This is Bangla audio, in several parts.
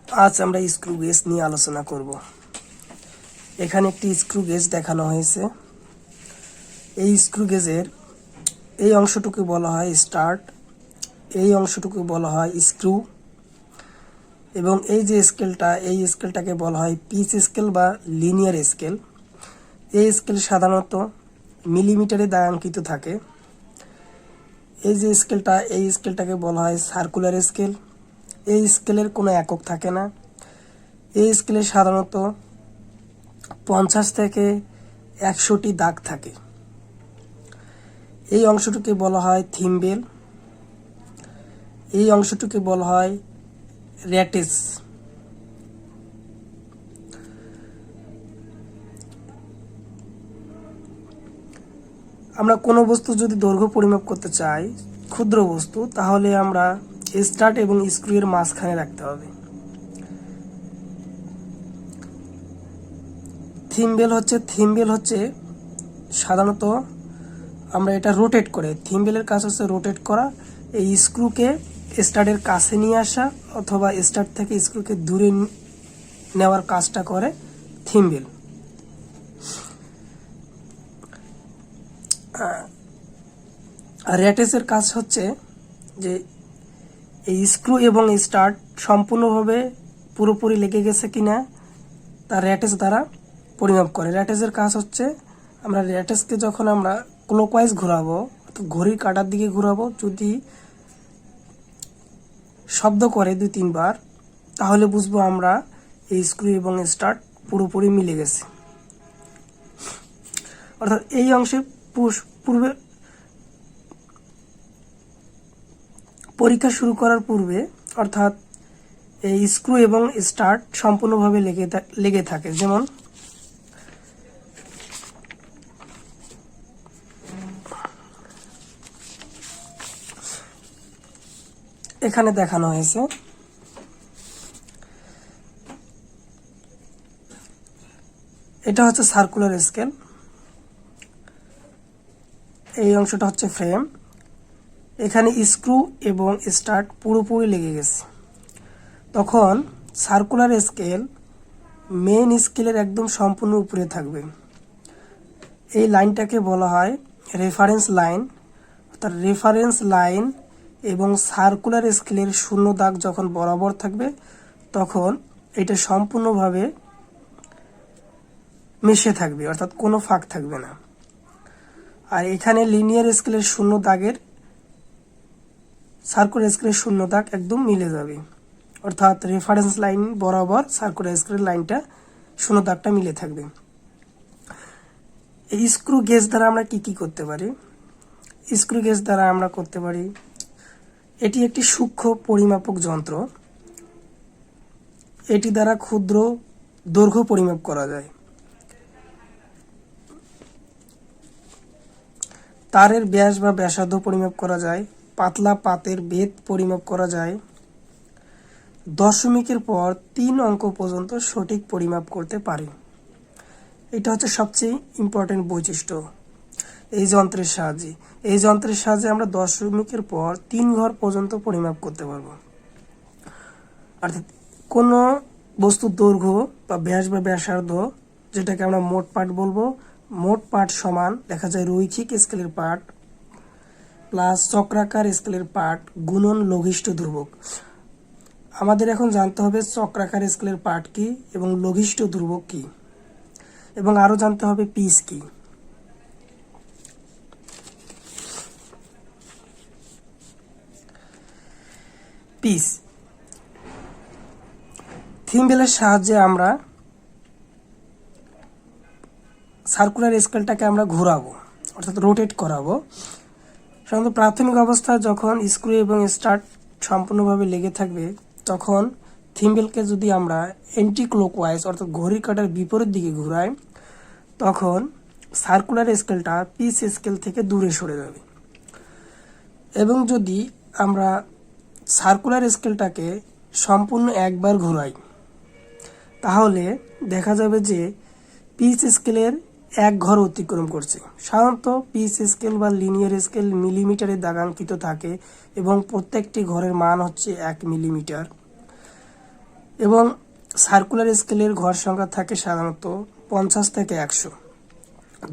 আজ আমরা স্ক্রু গেজ নিয়ে আলোচনা করব। এখানে একটি স্ক্রু গেজ দেখানো হয়েছে। এই স্ক্রু গেজের এই অংশটুকু বলা হয় স্টার্ট, এই অংশটুকু বলা হয় স্ক্রু, এবং এই যে স্কেলটা, এই স্কেলটাকে বলা হয় পিচ স্কেল বা লিনিয়ার স্কেল। এই স্কেল সাধারণত মিলিমিটারে দাগাঙ্কিত থাকে। এই যে স্কেলটা, এই স্কেলটাকে বলা হয় সার্কুলার স্কেল। এই স্কেলের কোনো একক থাকে না। এই স্কেলে সাধারণত 50 থেকে 100টি দাগ থাকে। এই অংশটুকে বলা হয় থিম্বেল, এই অংশটুকে বলা হয় র্যাটেজ। আমরা কোনো বস্তু যদি দৈর্ঘ্য পরিমাপ করতে চাই, ক্ষুদ্র বস্তু, তাহলে আমরা স্টার্ট এবং স্ক্রু এর মাঝখানে রাখতে হবে। থিম্বেল হচ্ছে সাধারণত আমরা এটা রোটেট করে, থিম্বেলের কাজ হচ্ছে রোটেট করা। এই স্ক্রুকে স্টার্টের কাছে নিয়ে আসা অথবা স্টার্ট থেকে স্ক্রুকে দূরে নেওয়ার কাজটা করে থিম্বেল। আর র্যাটেজের কাজ হচ্ছে যে এই স্ক্রু এবং স্টার্ট সম্পূর্ণভাবে পুরোপুরি লেগে গেছে কিনা তা র্যাটেজ দ্বারা পরিমাপ করে। র্যাটেজের কাজ হচ্ছে আমরা র্যাটেজকে যখন আমরা ক্লকওয়াইজ ঘোরাবো, অর্থাৎ ঘড়ির কাঁটার দিকে ঘোরাবো, যদি শব্দ করে 2-3 বার, তাহলে বুঝবো আমরা এই স্ক্রু এবং স্টার্ট পুরোপুরি মিলে গেছে। অর্থাৎ এই অংশে পূর্বে পরীক্ষা শুরু করার পূর্বে, অর্থাৎ এই স্ক্রু এবং স্টার্ট সম্পূর্ণভাবে লেগে থাকে। যেমন এখানে দেখানো হয়েছে। এটা হচ্ছে সার্কুলার স্কেল, এই অংশটা হচ্ছে ফ্রেম। এখানে স্ক্রু এবং স্টার্ট পুরোপুরি লেগে গেছে। তখন সার্কুলার স্কেল মেইন স্কেলের একদম সম্পূর্ণ উপরে থাকবে। এই লাইনটাকে বলা হয় রেফারেন্স লাইন। অর্থাৎ রেফারেন্স লাইন এবং সার্কুলার স্কেলের শূন্য দাগ যখন বরাবর থাকবে, তখন এটা সম্পূর্ণভাবে মিশে থাকবে, অর্থাৎ কোনো ফাঁক থাকবে না। আর এখানে লিনিয়ার স্কেলের শূন্য দাগের সার্কুলার স্কেলের শূন্য দাগ একদম মিলে যাবে, অর্থাৎ রেফারেন্স লাইন বরাবর সার্কুলার স্কেলের লাইনটা শূন্য দাগটা মিলে থাকবে। এই স্ক্রু গেজ দ্বারা আমরা কি করতে পারি? স্ক্রু গেজ দ্বারা আমরা করতে পারি, এটি একটি সূক্ষ্ম পরিমাপক যন্ত্র। এটি দ্বারা ক্ষুদ্র দৈর্ঘ্য পরিমাপ করা যায়। তারের ব্যাস বা ব্যাসার্ধ পরিমাপ করা যায়। পাতলা পাতের বেধ পরিমাপ করা যায়। দশমিকের পর 3 অঙ্ক পর্যন্ত সঠিক পরিমাপ করতে পারে। এটা হচ্ছে সবচেয়ে ইম্পর্টেন্ট বৈশিষ্ট্য এই যন্ত্রের সাহায্যে। এই যন্ত্রের সাহায্যে আমরা দশমিকের পর 3 ঘর পর্যন্ত পরিমাপ করতে পারবো। অর্থাৎ কোনো বস্তুর দৈর্ঘ্য বা ব্যাস বা ব্যাসার্ধ, যেটাকে আমরা মোট পাঠ বলবো, মোট পাঠ সমান দেখা যায় রৈখিক স্কেলের পাঠ প্লাস চক্রাকার স্কেলের পাঠ গুণন লঘিষ্ঠ ধ্রুবক। আমাদের এখন জানতে হবে চক্রাকার স্কেলের পাঠ কি এবং লঘিষ্ঠ ধ্রুবক কি, এবং আরো জানতে হবে পিচ কি। পিচ থিম্বেলের সাহায্যে আমরা সার্কুলার স্কেলটাকে আমরা ঘোরাবো, অর্থাৎ রোটেট করাবো। সাধারণত প্রাথমিক অবস্থায় যখন স্ক্রু এবং স্টার্ট সম্পূর্ণভাবে লেগে থাকবে, তখন থিম্বেলকে যদি আমরা অ্যান্টি ক্লকওয়াইজ অর্থাৎ ঘড়ির কাঁটার বিপরীত দিকে ঘোরাই, তখন সার্কুলার স্কেলটা পিচ স্কেল থেকে দূরে সরে যাবে। এবং যদি আমরা সার্কুলার স্কেলটাকে সম্পূর্ণ একবার ঘোরাই, তাহলে দেখা যাবে যে পিচ স্কেলের 1 ঘর অতিক্রম করছে। সাধারণত পিচ স্কেল বা লিনিয়ার স্কেল মিলিমিটারে দাগাঙ্কিত থাকে এবং প্রত্যেকটি ঘরের মান হচ্ছে 1 মিলিমিটার। এবং সার্কুলার স্কেলের ঘর সংখ্যা থাকে সাধারণত 50 থেকে 100।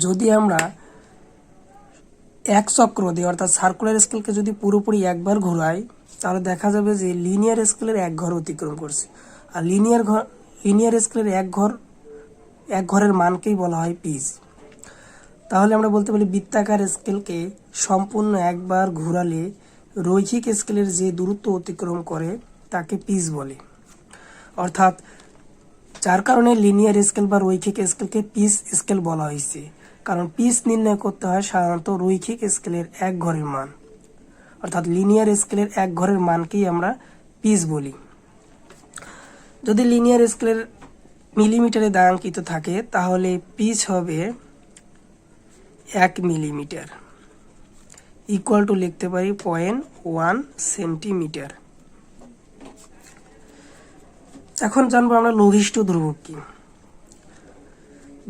যদি আমরা এক চক্র দিই, অর্থাৎ সার্কুলার স্কেলকে যদি পুরোপুরি একবার ঘোরাই, তাহলে দেখা যাবে যে লিনিয়ার স্কেলের এক ঘর অতিক্রম করছে। আর লিনিয়ার স্কেলের এক ঘরের মানকেই বলা হয় পিচ। তাহলে আমরা বলতে পারি বৃত্তাকার স্কেলকে সম্পূর্ণ একবার ঘোরালে রৈখিক স্কেলের যে দূরত্ব অতিক্রম করে তাকে পিচ বলে। অর্থাৎ যার কারণে লিনিয়ার স্কেল বা রৈখিক স্কেলকে পিচ স্কেল বলা হয়েছে, কারণ পিচ নির্ণয় করতে হয় সাধারণত রৈখিক স্কেলের এক ঘরের মান, অর্থাৎ লিনিয়ার স্কেলের এক ঘরের মানকেই আমরা পিচ বলি। যদি লিনিয়ার স্কেলের মিলিমিটারে দাগাঙ্কিত থাকে তাহলে পিচ হবে 1 মিলিমিটার, ইকুয়াল টু লিখতে পারি 0.1 সেন্টিমিটার। এখন জানবো আমরা লঘিষ্ঠ ধ্রুবক কি।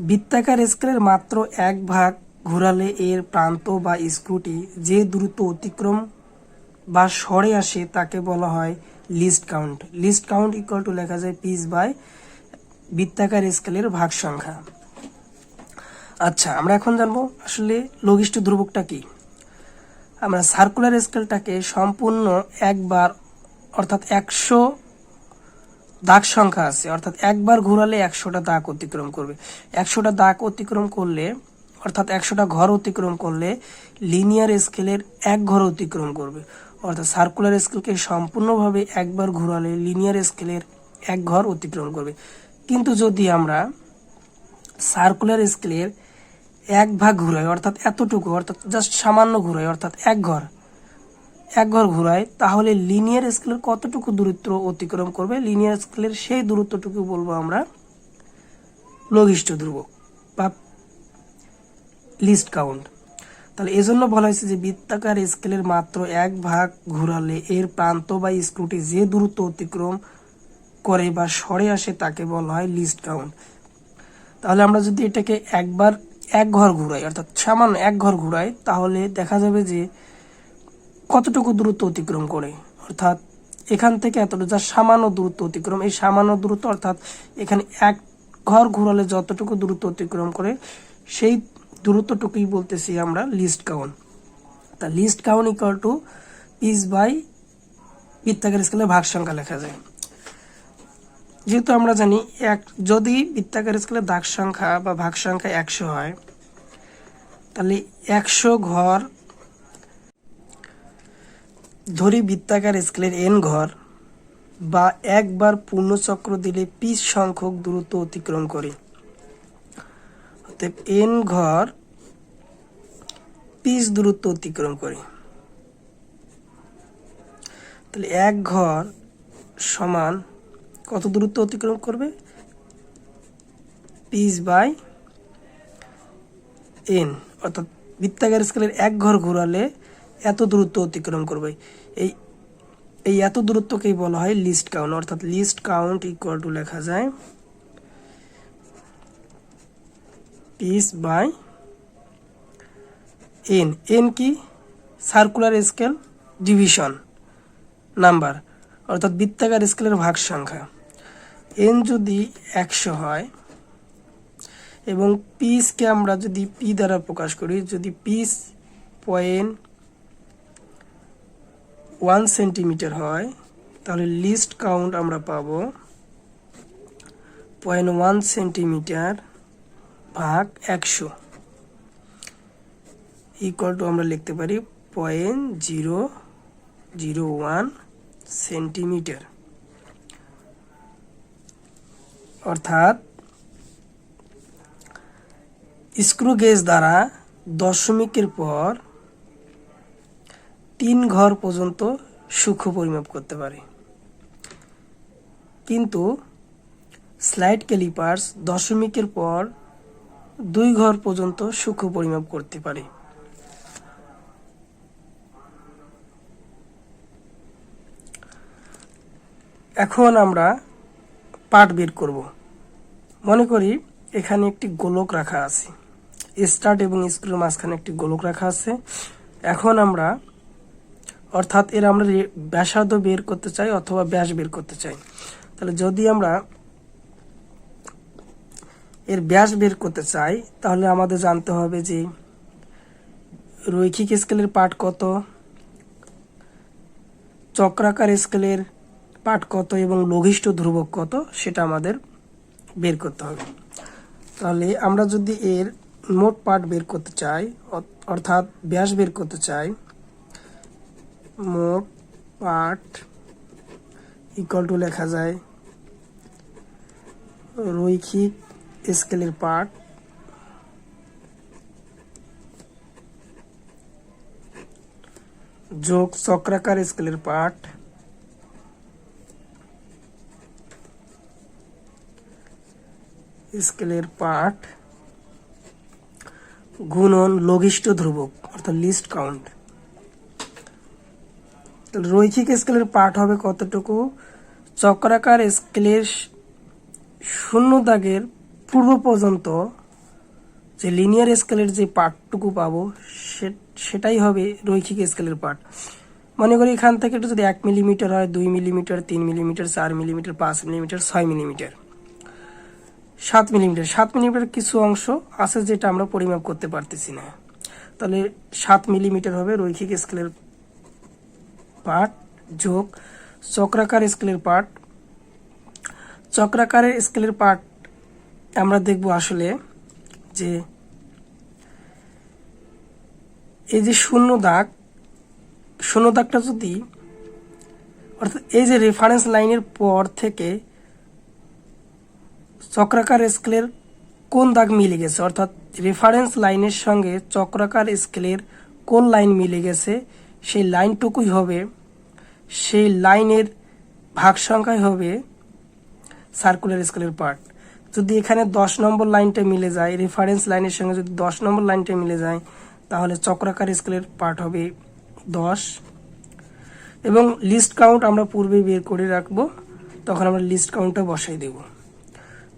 বৃত্তাকার স্কেলের মাত্র এক ভাগ ঘোরালে এর প্রান্ত বা স্ক্রুটি যে দূরত্ব অতিক্রম বা সরে আসে তাকে বলা হয় list count. List count equal two লেখা যায় পিচ বাই বৃত্তাকার স্কেলের ভাগ সংখ্যা। আচ্ছা, আমরা এখন জানবো আসলে লঘিষ্ঠ ধ্রুবকটা কি। আমরা সার্কুলার স্কেলটাকে সম্পূর্ণ একবার, অর্থাৎ 100 দাগ সংখ্যা আছে, অর্থাৎ একবার ঘোরালে 100টা দাগ অতিক্রম করবে। 100টা দাগ অতিক্রম করলে, অর্থাৎ 100টা ঘর অতিক্রম করলে লিনিয়ার স্কেলের এক ঘর অতিক্রম করবে। অর্থাৎ সার্কুলার স্কেলকে সম্পূর্ণভাবে একবার ঘোরালে লিনিয়ার স্কেলের এক ঘর অতিক্রম করবে। কিন্তু যদি আমরা সার্কুলার স্কেলের এক ভাগ ঘুরাই, অর্থাৎ এতটুকু, অর্থাৎ জাস্ট সামান্য ঘুরাই, অর্থাৎ এক ঘর ঘুরাই, তাহলে লিনিয়ার স্কেলের কতটুকু দূরত্ব অতিক্রম করবে, লিনিয়ার স্কেলের সেই দূরত্বটুকু বলবো আমরা লঘিষ্ঠ ধ্রুবক বা লিস্ট কাউন্ট। তাহলে এজন্য বলা হয়েছে যে বৃত্তাকার স্কেলের মাত্র এক ভাগ ঘুরালে এর প্রান্ত বা স্ক্রুটি যে দূরত্ব অতিক্রম করে বা সরে আসে তাকে বলা হয় লিস্ট কাউন্ট। তাহলে আমরা যদি এটাকে একবার এক ঘর ঘুরাই, অর্থাৎ সামান্য এক ঘর ঘুরাই, তাহলে দেখা যাবে যে কতটুকু দূরত্ব অতিক্রম করে, অর্থাৎ এখান থেকে এতটুকু, যা সামান্য দূরত্ব অতিক্রম, এই সামান্য দূরত্ব অর্থাৎ এখানে এক ঘর ঘুরালে যতটুকু দূরত্ব অতিক্রম করে সেই দূরত্বটুকুই বলতেছি আমরা লিস্ট কাউন্ট। তা least count equal to pitch by বৃত্তাকার স্কেলে ভাগ সংখ্যা লেখা যায়। যেহেতু আমরা জানি যদি বৃত্তাকার স্কেলে দাগ সংখ্যা বা ভাগ সংখ্যা 100 হয়, তাহলে 100 ঘর ধরি বৃত্তাকার স্কেলের n ঘর বা একবার পূর্ণচক্র দিলে পিচ সংখ্যক দূরত্ব অতিক্রম করে। অতএব n ঘর পিচ দূরত্ব অতিক্রম করে। তাহলে এক ঘর সমান কত দূরত্ব অতিক্রম করবে, পিচ বাই n, অর্থাৎ বৃত্তাকার স্কেলের এক ঘর ঘোরালে এত দূরত্ব অতিক্রম করবে। এই এত দূরত্বকেই বলা হয় লিস্ট কাউন্ট। অর্থাৎ লিস্ট কাউন্ট ইকুয়াল টু লেখা যায় পিচ বাই n। n কি? সার্কুলার স্কেল ডিভিশন নাম্বার, অর্থাৎ বৃত্তাকার স্কেলের ভাগ সংখ্যা। n যদি 100 হয় এবং পিচকে আমরা যদি পি দ্বারা প্রকাশ করি, যদি পিচ 0.1 সেন্টিমিটার হয়, তাহলে লিস্ট কাউন্ট আমরা পাবো 0.1 সেন্টিমিটার ভাগ 100 ইকুয়াল টু আমরা লিখতে পারি 0.001 সেন্টিমিটার। অর্থাৎ স্ক্রু গেজ দ্বারা দশমিকের পর 3 ঘর পর্যন্ত সূক্ষ্ম পরিমাপ করতে পারে, কিন্তু স্লাইড ক্যালিপার্স দশমিকের পর 2 ঘর পর্যন্ত সূক্ষ্ম পরিমাপ করতে পারে। এখন আমরা পার্ট বের করব। মনে করি এখানে একটি গোলক রাখা আছে, স্টার্ট এবং স্ক্রুর মাঝখানে একটি গোলক রাখা আছে। এখন আমরা, অর্থাৎ এর আমরা ব্যাসার্ধ বের করতে চাই অথবা ব্যাস বের করতে চাই। তাহলে যদি আমরা এর ব্যাস বের করতে চাই তাহলে আমাদের জানতে হবে যে রৈখিক স্কেলের পাঠ কত, চক্রাকার স্কেলের পাঠ কত এবং লঘিষ্ঠ ধ্রুবক কত সেটা আমাদের বের করতে হবে। তাহলে আমরা যদি এর মোট পাঠ বের করতে চাই অর্থাৎ ব্যাস বের করতে চাই, মোট পাঠ ইকুয়াল টু লেখা যায় রৈখিক স্কেলের পাঠ যোগ চক্রাকার স্কেলের পাঠ গুণন লঘিষ্ঠ ধ্রুবক অর্থাৎ লিস্ট কাউন্ট। রৈখিক স্কেলের পাঠ হবে কতটুকু, চক্রাকার স্কেলের শূন্য দাগের পূর্ব পর্যন্ত যে লিনিয়ার স্কেলের যে পাঠটুকু পাবো সেটাই হবে রৈখিক স্কেলের পাঠ। মনে করি এখান থেকে যদি 1 মিলিমিটার হয়, 2 millimetre, 3 millimetre, 4 millimetre, 5 millimetre, 6 millimetre, 7 millimetre. 7 millimetre কিছু অংশ আছে যেটা আমরা পরিমাপ করতে পারতেছি না, তাহলে 7 মিলিমিটার হবে রৈখিক স্কেলের পাঠ যোগ চক্রাকার স্কেলের পাঠ। চক্রাকারের স্কেলের পাঠ আমরা দেখব আসলে যে এই যে শূন্য দাগটা যদি অর্থাৎ এই যে রেফারেন্স লাইনের পর থেকে চক্রাকার স্কেলের কোন দাগ মিলে গেছে, অর্থাৎ রেফারেন্স লাইনের সঙ্গে চক্রাকার স্কেলের কোন লাইন মিলে গেছে সেই লাইনটুকুই হবে, সেই লাইনের ভাগ সংখ্যাই হবে সার্কুলার স্কেলের পার্ট। যদি এখানে 10 নম্বর লাইনটা মিলে যায়, রেফারেন্স লাইনের সঙ্গে যদি 10 নম্বর লাইনটা মিলে যায় তাহলে চক্রাকার স্কেলের পার্ট হবে 10। এবং লিস্ট কাউন্ট আমরা পূর্বেই বের করে রাখবো, তখন আমরা লিস্ট কাউন্টটা বসাই দেব।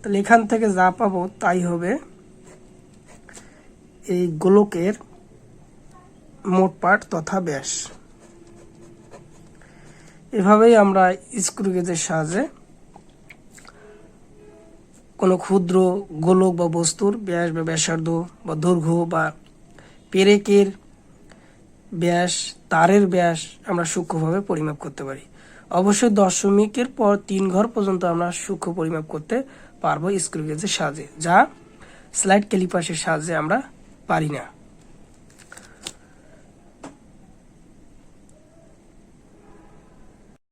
তাহলে এখান থেকে যা পাবো তাই হবে এই গোলকের মোট পাঠ তথা ব্যাস। এভাবেই আমরা স্ক্রু গেজের সাহায্যে কোনো ক্ষুদ্র গোলক বা বস্তুর ব্যাস বা ব্যাসার্ধ বা দৈর্ঘ্য বা পেরেকের ব্যাস, তারের ব্যাস আমরা সূক্ষ্মভাবে পরিমাপ করতে পারি। অবশ্যই দশমিকের পর 3 ঘর পর্যন্ত আমরা সূক্ষ্ম পরিমাপ করতে পারবো স্ক্রু গেজের সাহায্যে, যা স্লাইড ক্যালিপার্সের সাহায্যে আমরা পারি না।